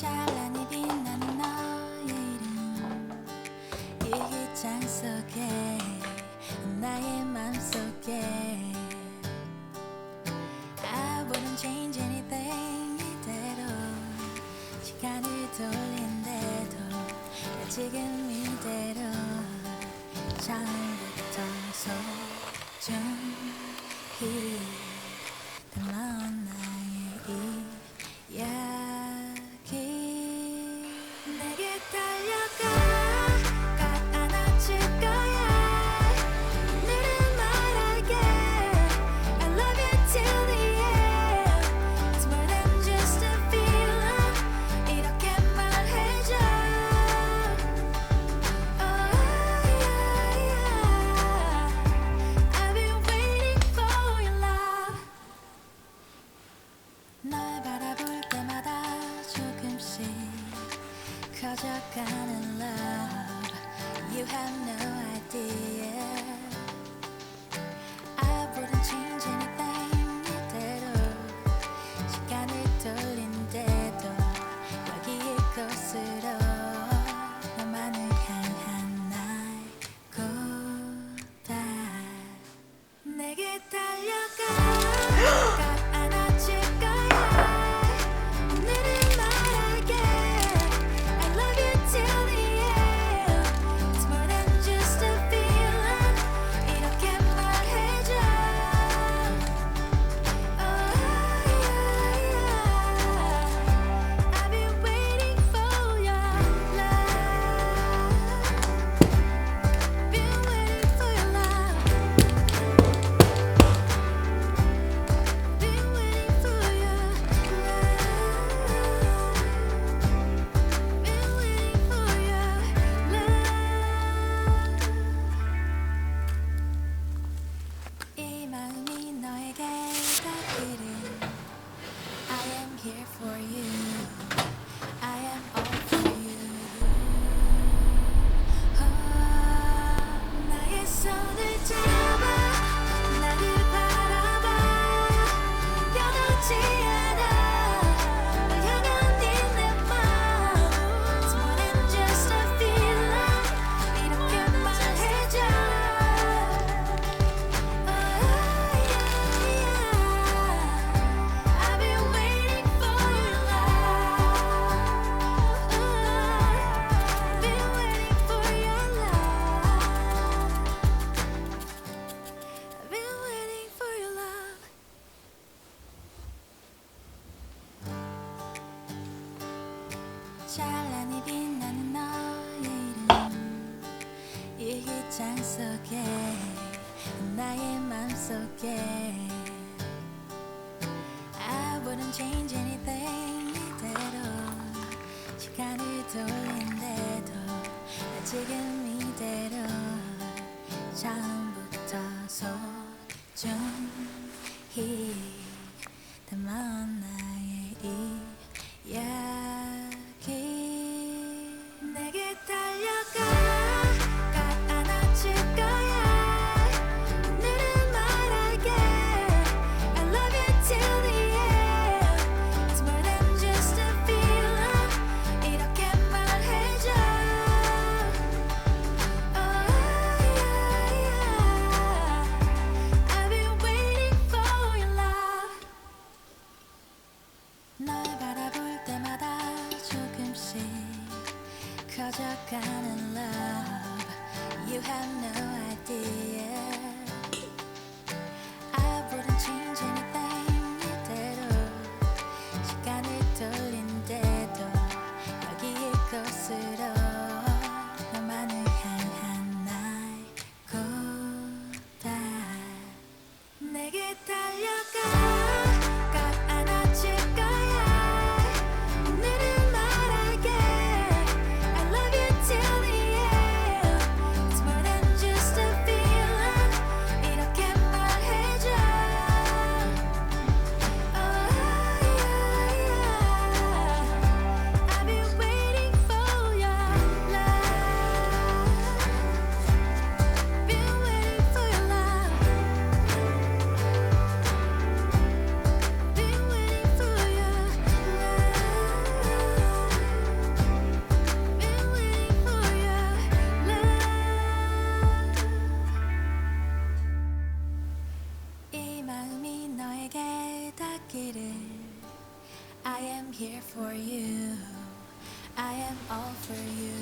찬란히 빛나는 너의 이름 일기장 속에 나의 맘속에 I wouldn't change anything 이대로 시간을 돌린대도 나 지금 이대로 처음부터 소중히 담아온 나의 이야기 내게 달려가 안아줄 거야 오늘은 말할게 I love you till the end It's more than just a feeling 이렇게 말해줘 Oh 커져가는 love you have no idea I wouldn't change anything 이대로 시간을 돌린대도 여기의 곳으로 너만을 향한 나의 고백 내게 달려가 꼭 안아줄 거야 오늘은 말할게 I love you till the end It's more than just a feeling 이렇게 말해줘 Oh yeah I've been waiting for your love Been waiting for your love Been waiting for your love Been waiting for your love 이 마음이 너에게 닿기를 I am here for you I am all for you 나의 손을 잡아 나를 바라봐 여동치 않아 널 향한 내 마음 It's more than just a feeling 이렇게 말해줘 I've been waiting for your love Been waiting for your love I've been waiting for your love 찬란히 빛나는 너의 이름 이 기장 속에 나의 맘속에 I wouldn't change anything 이대로 시간을 돌린대도 지금 이대로 처음부터 소중히 담아온 나의 이야기 내게 달려가 꼭 안아줄 거야 오늘은 말할게 I love you till the end It's more than just a feeling 이렇게 말해줘 Oh yeah I've been waiting for your love 널 바라볼 때마다 조금씩 커져가는 love You have no idea I wouldn't change anything 이대로 시간을 돌린대도 여기의 곳으로 너만을 향한 나의 고백 내게 달려가 꼭 안아줄 거야 오늘은 말할게 I love you till the end It's more than just a feeling 이렇게 말해줘 Oh yeah I've been waiting for your love Been waiting for your love Been waiting for your love Been waiting for your love 이 마음이 너에게 닿기를 I am here for you I am all for you